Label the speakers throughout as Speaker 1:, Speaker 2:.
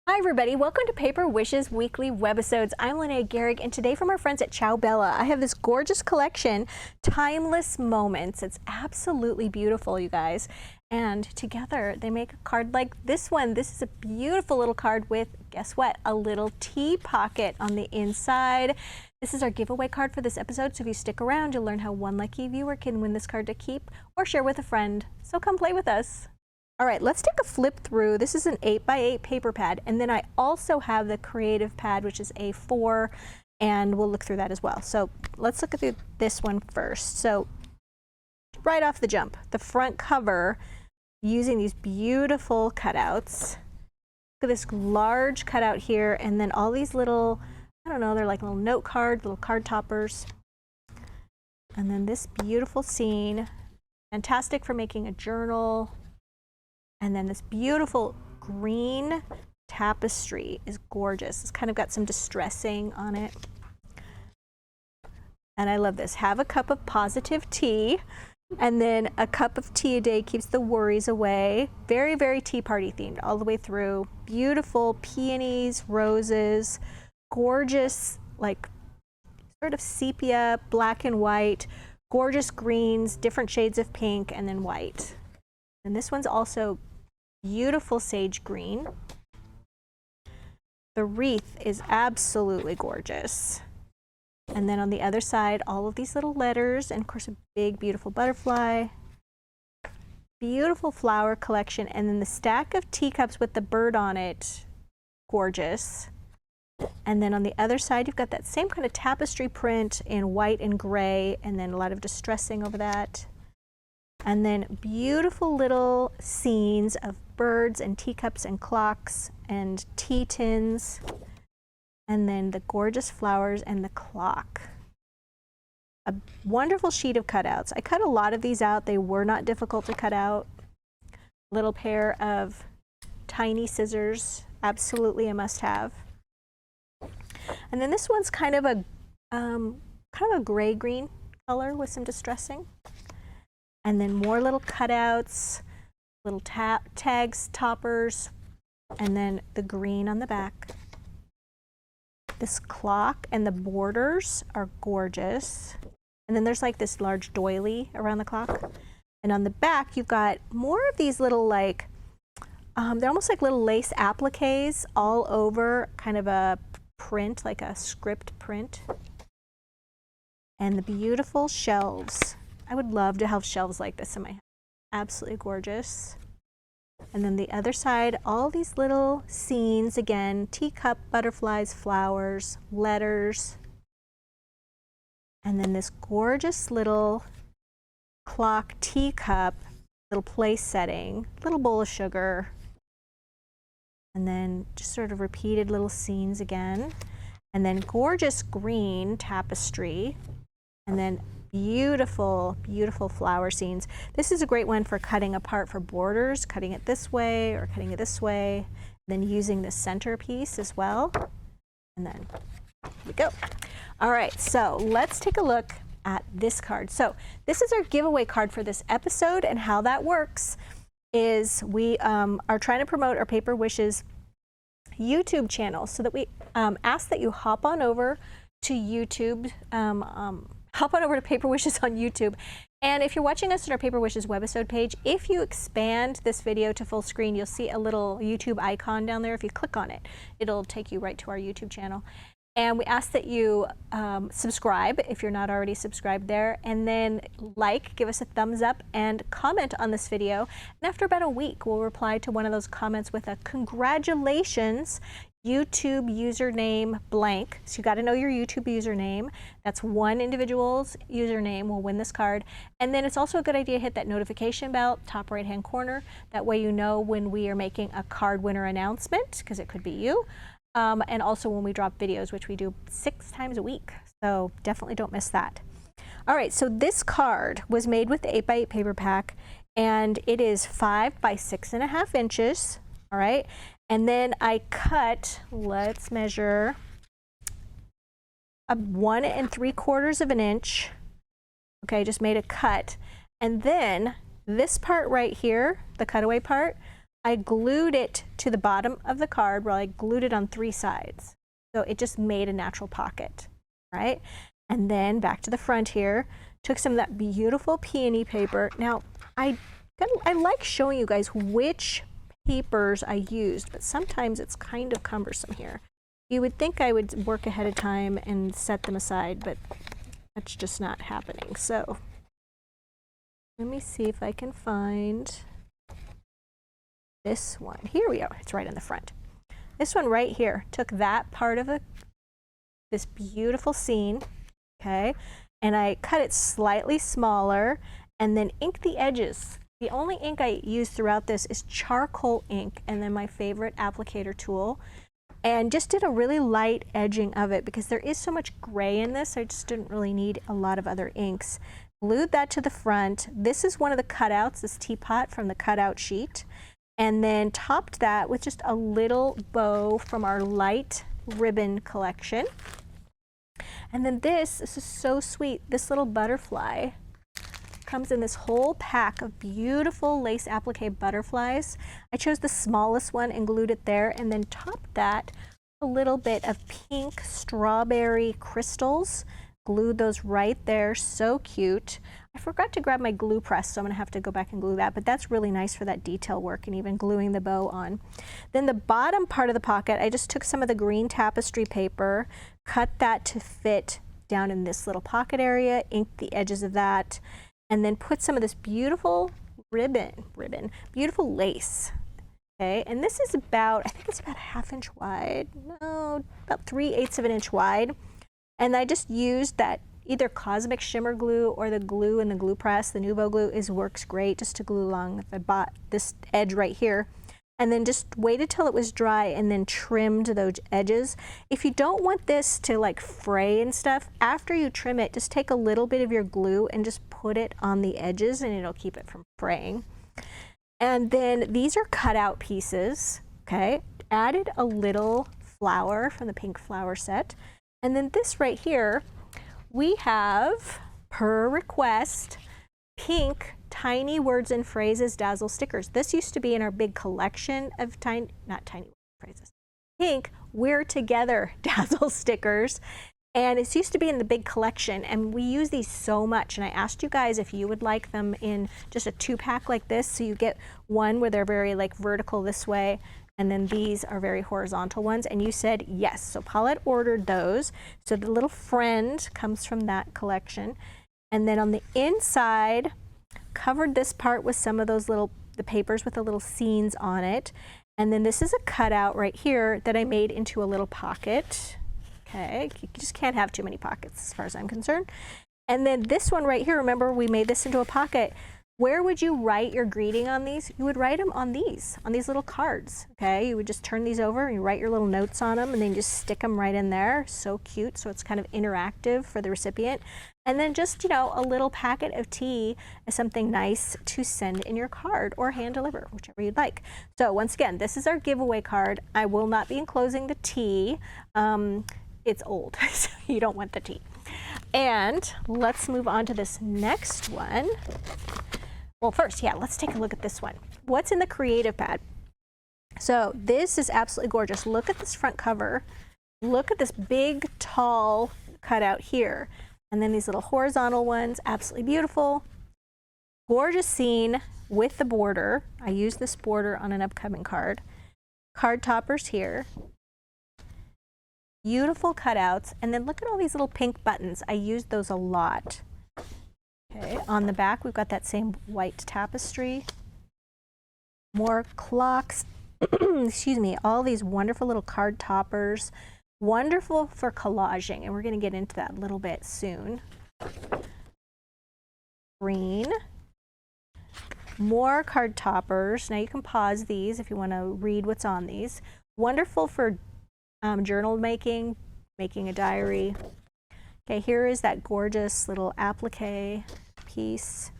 Speaker 1: Hi everybody, welcome to Paper Wishes weekly webisodes. I'm Linnea Gehrig, and today from our friends at Ciao, I have this gorgeous collection, Timeless Moments. It's absolutely beautiful, you guys. And together they make a card like this one. This is a beautiful little card with, guess what, a little tea pocket on the inside. This is our giveaway card for this episode, so if you stick around, you'll learn how one lucky viewer can win this card to keep or share with a friend. So come play with us. All right, let's take a flip through. This is an 8x8 paper pad, and then I also have the creative pad, which is A4, and we'll look through that as well. So let's look at this one first. So right off the jump, the front cover, using these beautiful cutouts. Look at this large cutout here, and then all these little, I don't know, they're like little note cards, little card toppers. And then this beautiful scene, fantastic for making a journal. And then this beautiful green tapestry is gorgeous. It's kind of got some distressing on it. And I love this. Have a cup of positive tea. And then a cup of tea a day keeps the worries away. Very, very tea party themed all the way through. Beautiful peonies, roses, gorgeous, like sort of sepia, black and white, gorgeous greens, different shades of pink, and then white. And this one's also beautiful sage green. The wreath is absolutely gorgeous. And then on the other side, all of these little letters, and of course a big, beautiful butterfly. Beautiful flower collection, and then the stack of teacups with the bird on it, gorgeous. And then on the other side, you've got that same kind of tapestry print in white and gray, and then a lot of distressing over that. And then beautiful little scenes of birds and teacups and clocks and tea tins. And then the gorgeous flowers and the clock. A wonderful sheet of cutouts. I cut a lot of these out. They were not difficult to cut out. Little pair of tiny scissors, absolutely a must-have. And then this one's kind of a gray-green color with some distressing. And then more little cutouts, little tags, toppers, and then the green on the back. This clock and the borders are gorgeous. And then there's like this large doily around the clock. And on the back, you've got more of these little like, they're almost like little lace appliques all over kind of a print, like a script print. And the beautiful shelves. I would love to have shelves like this in my house. Absolutely gorgeous. And then the other side, all these little scenes, again, teacup, butterflies, flowers, letters. And then this gorgeous little clock teacup, little place setting, little bowl of sugar. And then just sort of repeated little scenes again. And then gorgeous green tapestry. And then beautiful, beautiful flower scenes. This is a great one for cutting apart for borders, cutting it this way or cutting it this way, then using the centerpiece as well. And then here we go. All right, so let's take a look at this card. So this is our giveaway card for this episode, and how that works is we are trying to promote our Paper Wishes YouTube channel, so that we ask that you hop on over to YouTube, hop on over to Paper Wishes on YouTube. And if you're watching us on our Paper Wishes webisode page, if you expand this video to full screen, you'll see a little YouTube icon down there. If you click on it, it'll take you right to our YouTube channel. And we ask that you subscribe if you're not already subscribed there, and then give us a thumbs up, and comment on this video. And after about a week, we'll reply to one of those comments with a congratulations, YouTube username blank. So you got to know your YouTube username. That's one individual's username will win this card. And then it's also a good idea to hit that notification bell, top right hand corner. That way you know when we are making a card winner announcement, because it could be you. And also when we drop videos, which we do 6 times a week. So definitely don't miss that. All right, so this card was made with the 8x8 paper pack, and it is 5 by 6.5 inches. All right. And then I cut, let's measure, a 1 3/4 inch. Okay, just made a cut. And then this part right here, the cutaway part, I glued it to the bottom of the card where I glued it on 3 sides. So it just made a natural pocket, right? And then back to the front here, took some of that beautiful peony paper. Now, I like showing you guys which papers I used, but sometimes it's kind of cumbersome here. You would think I would work ahead of time and set them aside, but that's just not happening. So let me see if I can find this one. Here we are. It's right in the front. This one right here took that part of this beautiful scene, okay, and I cut it slightly smaller and then inked the edges. The only ink I use throughout this is charcoal ink, and then my favorite applicator tool, and just did a really light edging of it because there is so much gray in this. I just didn't really need a lot of other inks. Glued that to the front. This is one of the cutouts, this teapot from the cutout sheet, and then topped that with just a little bow from our light ribbon collection. And then this is so sweet. This little butterfly comes in this whole pack of beautiful lace applique butterflies. I chose the smallest one and glued it there, and then topped that a little bit of pink strawberry crystals. Glued those right there, so cute. I forgot to grab my glue press, so I'm gonna have to go back and glue that, but that's really nice for that detail work and even gluing the bow on. Then the bottom part of the pocket, I just took some of the green tapestry paper, cut that to fit down in this little pocket area, inked the edges of that, and then put some of this beautiful beautiful lace. Okay, and this is about, I think it's about a 1/2 inch wide, no, about 3/8 of an inch wide. And I just used that either Cosmic Shimmer glue or the glue in the glue press, the Nuvo glue works great just to glue along this edge right here. And then just waited till it was dry and then trimmed those edges. If you don't want this to like fray and stuff, after you trim it, just take a little bit of your glue and just put it on the edges and it'll keep it from fraying. And then these are cutout pieces, okay? Added a little flower from the pink flower set. And then this right here, we have, per request, pink tiny words and phrases dazzle stickers. This used to be in our big collection of not tiny phrases, pink we're together dazzle stickers. And it used to be in the big collection, and we use these so much. And I asked you guys if you would like them in just a 2-pack like this. So you get one where they're very like vertical this way, and then these are very horizontal ones, and you said yes. So Paulette ordered those. So the little friend comes from that collection. And then on the inside, covered this part with some of those the papers with the little scenes on it. And then this is a cutout right here that I made into a little pocket. Okay, you just can't have too many pockets as far as I'm concerned. And then this one right here, remember we made this into a pocket. Where would you write your greeting on these? You would write them on these little cards, okay? You would just turn these over and you write your little notes on them and then just stick them right in there. So cute, so it's kind of interactive for the recipient. And then just, you know, a little packet of tea is something nice to send in your card or hand deliver, whichever you'd like. So once again, this is our giveaway card. I will not be enclosing the tea. It's old, so you don't want the tea. And let's move on to this next one. Well, first, yeah, let's take a look at this one. What's in the creative pad? So this is absolutely gorgeous. Look at this front cover. Look at this big, tall cutout here. And then these little horizontal ones, absolutely beautiful. Gorgeous scene with the border. I used this border on an upcoming card. Card toppers here. Beautiful cutouts. And then look at all these little pink buttons. I used those a lot. Okay, on the back, we've got that same white tapestry. More clocks, excuse me, all these wonderful little card toppers. Wonderful for collaging, and we're going to get into that a little bit soon. Green. More card toppers. Now you can pause these if you want to read what's on these. Wonderful for journal making a diary. Okay, here is that gorgeous little applique piece.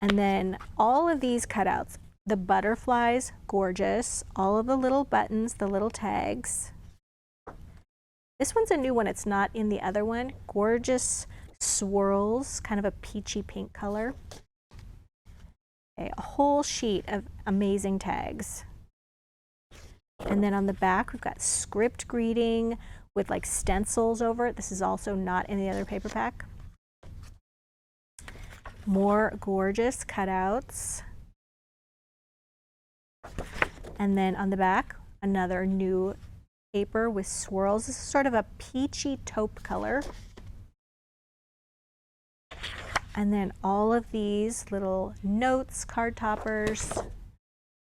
Speaker 1: And then all of these cutouts, the butterflies, gorgeous. All of the little buttons, the little tags. This one's a new one, it's not in the other one. Gorgeous swirls, kind of a peachy pink color. Okay, a whole sheet of amazing tags. And then on the back, we've got script greeting with like stencils over it. This is also not in the other paper pack. More gorgeous cutouts. And then on the back, another new paper with swirls. This is sort of a peachy taupe color. And then all of these little notes, card toppers.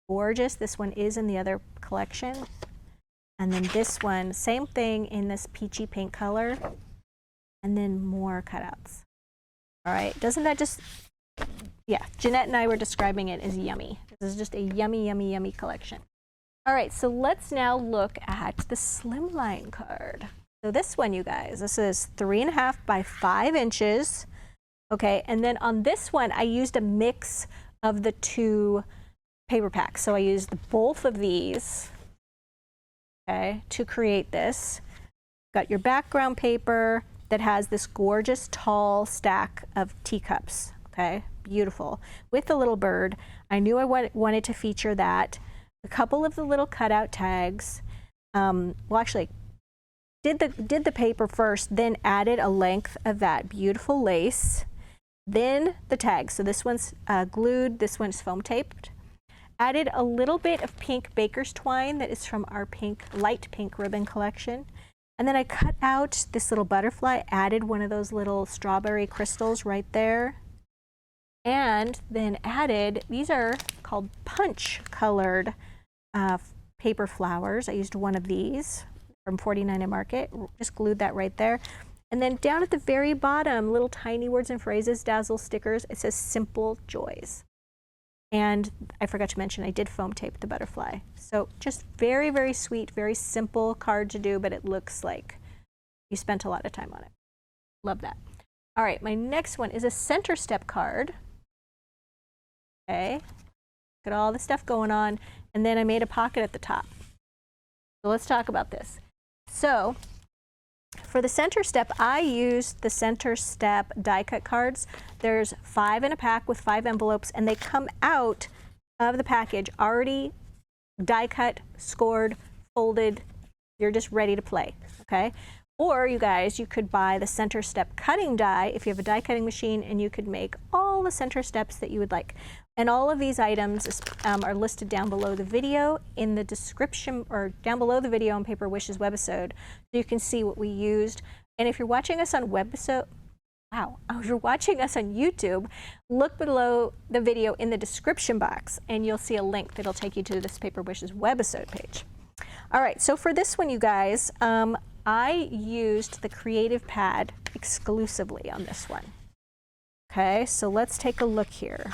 Speaker 1: Gorgeous. This one is in the other collection. And then this one, same thing in this peachy pink color. And then more cutouts. All right, doesn't that just, yeah, Jeanette and I were describing it as yummy. This is just a yummy, yummy, yummy collection. All right, so let's now look at the Slimline card. So this one, you guys, this is 3.5 by 5 inches. Okay, and then on this one, I used a mix of the two paper packs. So I used both of these, okay, to create this. Got your background paper that has this gorgeous tall stack of teacups, okay, beautiful, with the little bird. I knew I wanted to feature that. A couple of the little cutout tags. Well, actually, did the paper first, then added a length of that beautiful lace. Then the tags. So this one's glued, this one's foam taped. Added a little bit of pink baker's twine that is from our light pink ribbon collection. And then I cut out this little butterfly, added one of those little strawberry crystals right there. And then added, these are called punch colored paper flowers. I used one of these from 49 and Market, just glued that right there. And then down at the very bottom, little tiny words and phrases, dazzle stickers, it says simple joys. And I forgot to mention, I did foam tape the butterfly. So just very, very sweet, very simple card to do, but it looks like you spent a lot of time on it. Love that. All right, my next one is a center step card. Okay, got all the stuff going on. And then I made a pocket at the top. So let's talk about this. So for the center step, I used the center step die cut cards. There's 5 in a pack with 5 envelopes, and they come out of the package already die cut, scored, folded. You're just ready to play, okay? Or you guys, you could buy the center step cutting die if you have a die cutting machine, and you could make all the center steps that you would like. And all of these items are listed down below the video in the description, or down below the video on Paper Wishes webisode, so you can see what we used. And if you're watching us on webisode, wow, if you're watching us on YouTube, look below the video in the description box, and you'll see a link that'll take you to this Paper Wishes webisode page. All right, so for this one, you guys, I used the Creative Pad exclusively on this one. Okay, so let's take a look here.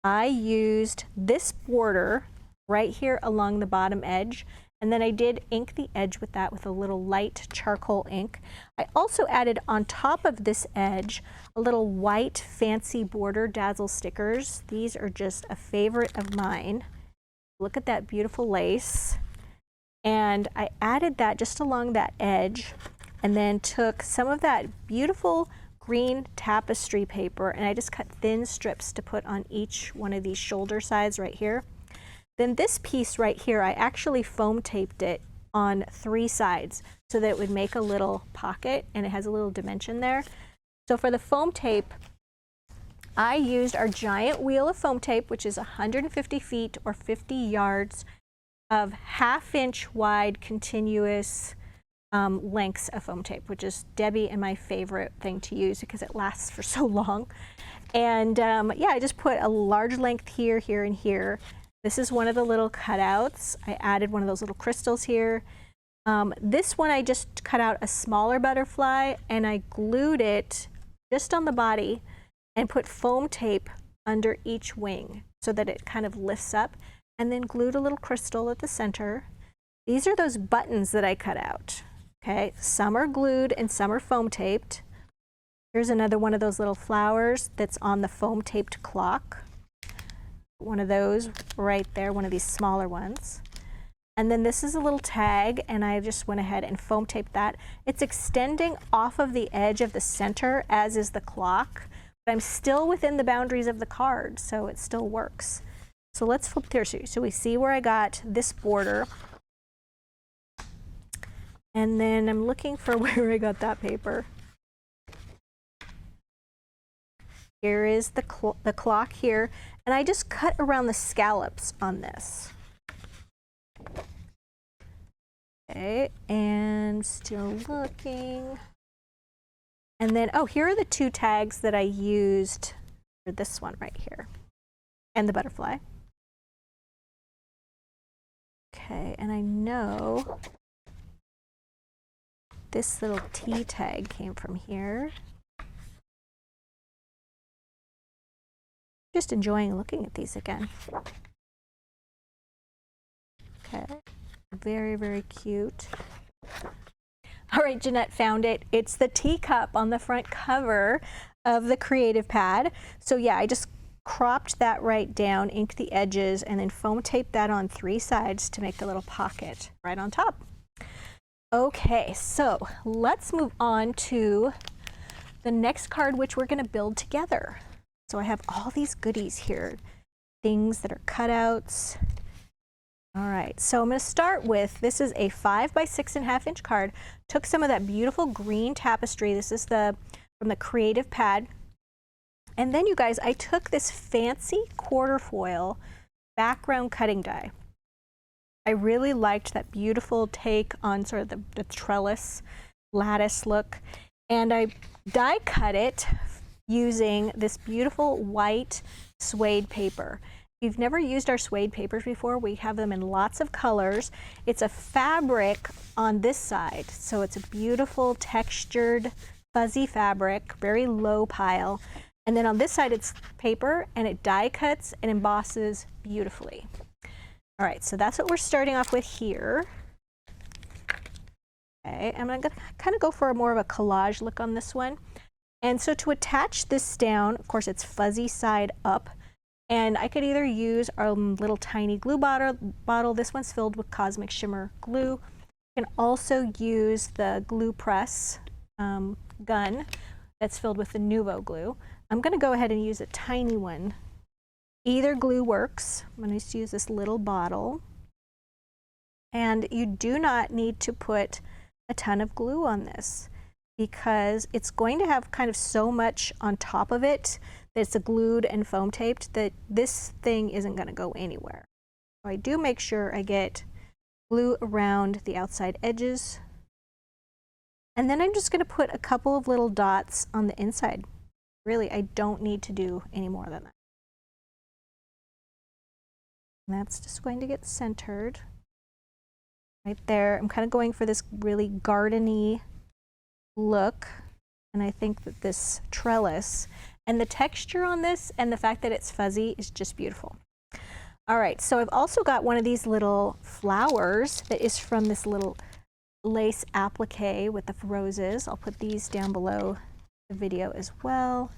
Speaker 1: I used this border right here along the bottom edge, and then I did ink the edge with that with a little light charcoal ink. I also added on top of this edge a little white fancy border dazzle stickers. These are just a favorite of mine. Look at that beautiful lace. And I added that just along that edge, and then took some of that beautiful green tapestry paper, and I just cut thin strips to put on each one of these shoulder sides right here. Then this piece right here, I actually foam taped it on 3 sides so that it would make a little pocket, and it has a little dimension there. So for the foam tape, I used our giant wheel of foam tape, which is 150 feet or 50 yards of 1/2 inch wide continuous lengths of foam tape, which is Debbie and my favorite thing to use because it lasts for so long. And yeah, I just put a large length here, here, and here. This is one of the little cutouts. I added one of those little crystals here. This one I just cut out a smaller butterfly, and I glued it just on the body and put foam tape under each wing so that it kind of lifts up, and then glued a little crystal at the center. These are those buttons that I cut out. Okay, some are glued and some are foam taped. Here's another one of those little flowers that's on the foam taped clock. One of those right there, one of these smaller ones. And then this is a little tag, and I just went ahead and foam taped that. It's extending off of the edge of the center, as is the clock, but I'm still within the boundaries of the card, so it still works. So let's flip through. So we see where I got this border. And then I'm looking for where I got that paper. Here is the clock here, and I just cut around the scallops on this. Okay, and still looking. And then, oh, here are the 2 tags that I used for this one right here, and the butterfly. Okay, and I know this little T tag came from here. Just enjoying looking at these again. Okay, very, very cute. All right, Jeanette found it. It's the teacup on the front cover of the Creative Pad. So yeah, I just cropped that right down, inked the edges, and then foam taped that on 3 sides to make the little pocket right on top. Okay, so let's move on to the next card, which we're going to build together. So I have all these goodies here, things that are cutouts. All right, so I'm going to start with, this is a 5 by 6.5 inch card. Took some of that beautiful green tapestry. This is from the Creative Pad. And then you guys, I took this fancy quarter foil background cutting die. I really liked that beautiful take on sort of the trellis lattice look. And I die cut it using this beautiful white suede paper. If you've never used our suede papers before, we have them in lots of colors. It's a fabric on this side, so it's a beautiful textured fuzzy fabric, very low pile. And then on this side it's paper, and it die cuts and embosses beautifully. All right, so that's what we're starting off with here. Okay, I'm gonna kind of go for more of a collage look on this one. And so to attach this down, of course it's fuzzy side up, and I could either use our little tiny glue bottle. This one's filled with Cosmic Shimmer glue. You can also use the glue press gun that's filled with the Nuvo glue. I'm gonna go ahead and use a tiny one. Either glue works. I'm gonna just use this little bottle. And you do not need to put a ton of glue on this, because it's going to have kind of so much on top of it that it's glued and foam taped that this thing isn't going to go anywhere. So I do make sure I get glue around the outside edges. And then I'm just going to put a couple of little dots on the inside. Really, I don't need to do any more than that. And that's just going to get centered right there. I'm kind of going for this really garden-y look, and I think that this trellis and the texture on this and the fact that it's fuzzy is just beautiful. All right, so I've also got one of these little flowers that is from this little lace applique with the roses. I'll put these down below the video as well.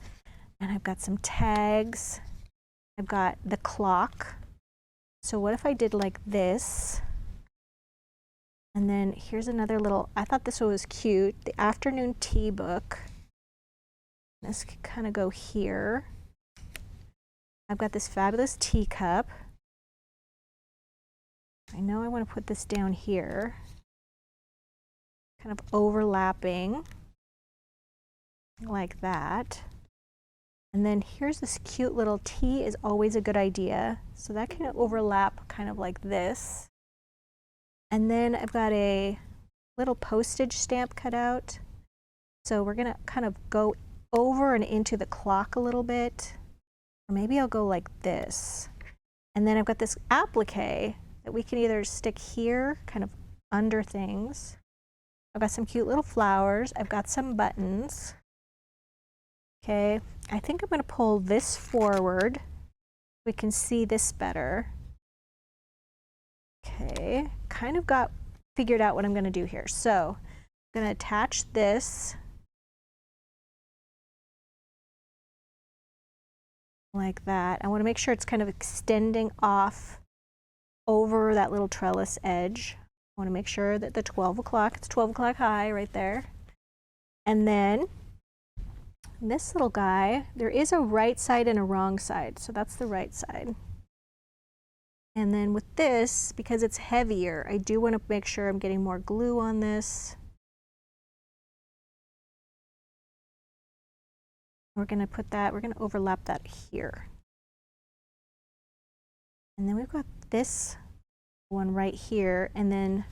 Speaker 1: And I've got some tags. I've got the clock. So what if I did like this? And then here's another little, I thought this one was cute, the afternoon tea book. This could kind of go here. I've got this fabulous teacup. I know I want to put this down here, kind of overlapping like that. And then here's this cute little tea is always a good idea. So that can overlap kind of like this. And then I've got a little postage stamp cut out. So we're gonna kind of go over and into the clock a little bit. Or maybe I'll go like this. And then I've got this applique that we can either stick here, kind of under things. I've got some cute little flowers. I've got some buttons. Okay, I think I'm gonna pull this forward. We can see this better. Okay, kind of got figured out what I'm gonna do here. So I'm gonna attach this like that. I wanna make sure it's kind of extending off over that little trellis edge. I wanna make sure that the 12 o'clock, it's 12 o'clock high right there. And then this little guy, there is a right side and a wrong side, so that's the right side. And then with this, because it's heavier, I do want to make sure I'm getting more glue on this. We're going to put that, we're going to overlap that here. And then we've got this one right here, and then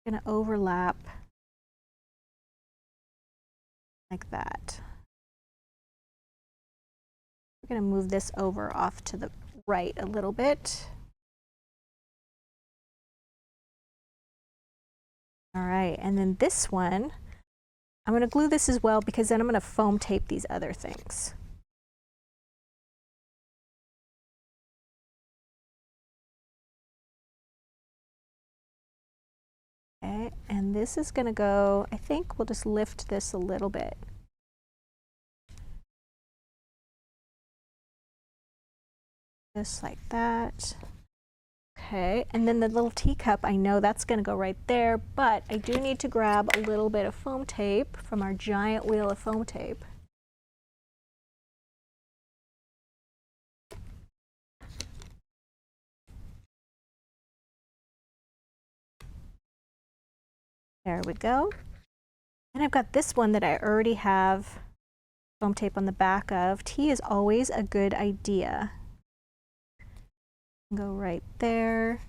Speaker 1: I'm going to overlap like that. We're going to move this over off to the right a little bit. All right, and then this one, I'm going to glue this as well because then I'm going to foam tape these other things. Okay, and this is going to go, I think we'll just lift this a little bit. Just like that. Okay, and then the little teacup, I know that's going to go right there, but I do need to grab a little bit of foam tape from our giant wheel of foam tape. There we go. And I've got this one that I already have foam tape on the back of. Tea is always a good idea. Go right there.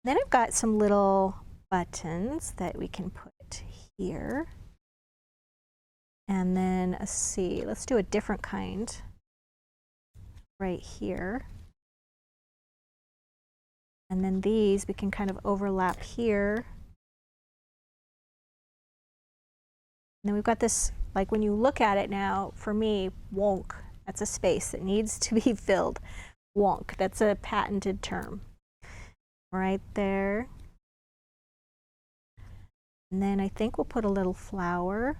Speaker 1: Then I've got some little buttons that we can put here. And then let's see, let's do a different kind right here. And then these we can kind of overlap here. And then we've got this, like when you look at it now, for me, wonk, that's a space that needs to be filled. Wonk, that's a patented term. Right there. And then I think we'll put a little flower.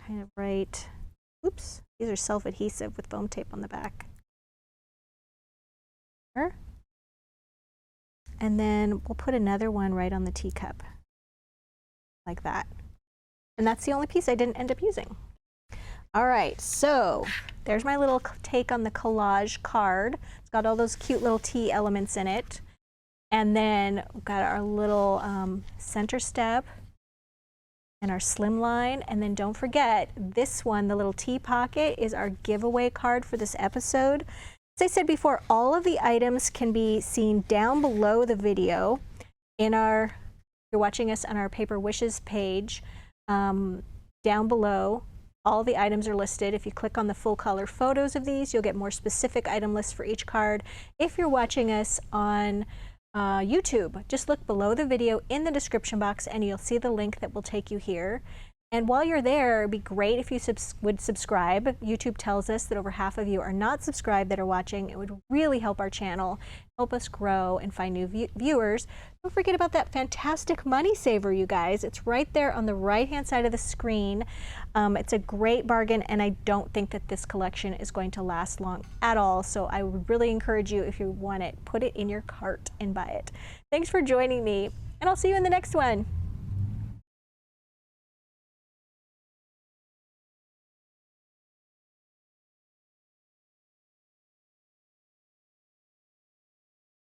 Speaker 1: Kind of right, oops, these are self-adhesive with foam tape on the back. And then we'll put another one right on the teacup. Like that. And that's the only piece I didn't end up using. All right, so there's my little take on the collage card. It's got all those cute little tea elements in it. And then we've got our little center step and our slimline. And then don't forget, this one, the little tea pocket, is our giveaway card for this episode. As I said before, all of the items can be seen down below the video in our, you're watching us on our Paper Wishes page. Down below, all the items are listed. If you click on the full color photos of these, you'll get more specific item lists for each card. If you're watching us on YouTube, just look below the video in the description box and you'll see the link that will take you here. And while you're there, it'd be great if you would subscribe. YouTube tells us that over half of you are not subscribed that are watching. It would really help our channel, help us grow and find new viewers. Don't forget about that fantastic money saver, you guys. It's right there on the right-hand side of the screen. It's a great bargain, and I don't think that this collection is going to last long at all. So I would really encourage you, if you want it, put it in your cart and buy it. Thanks for joining me, and I'll see you in the next one.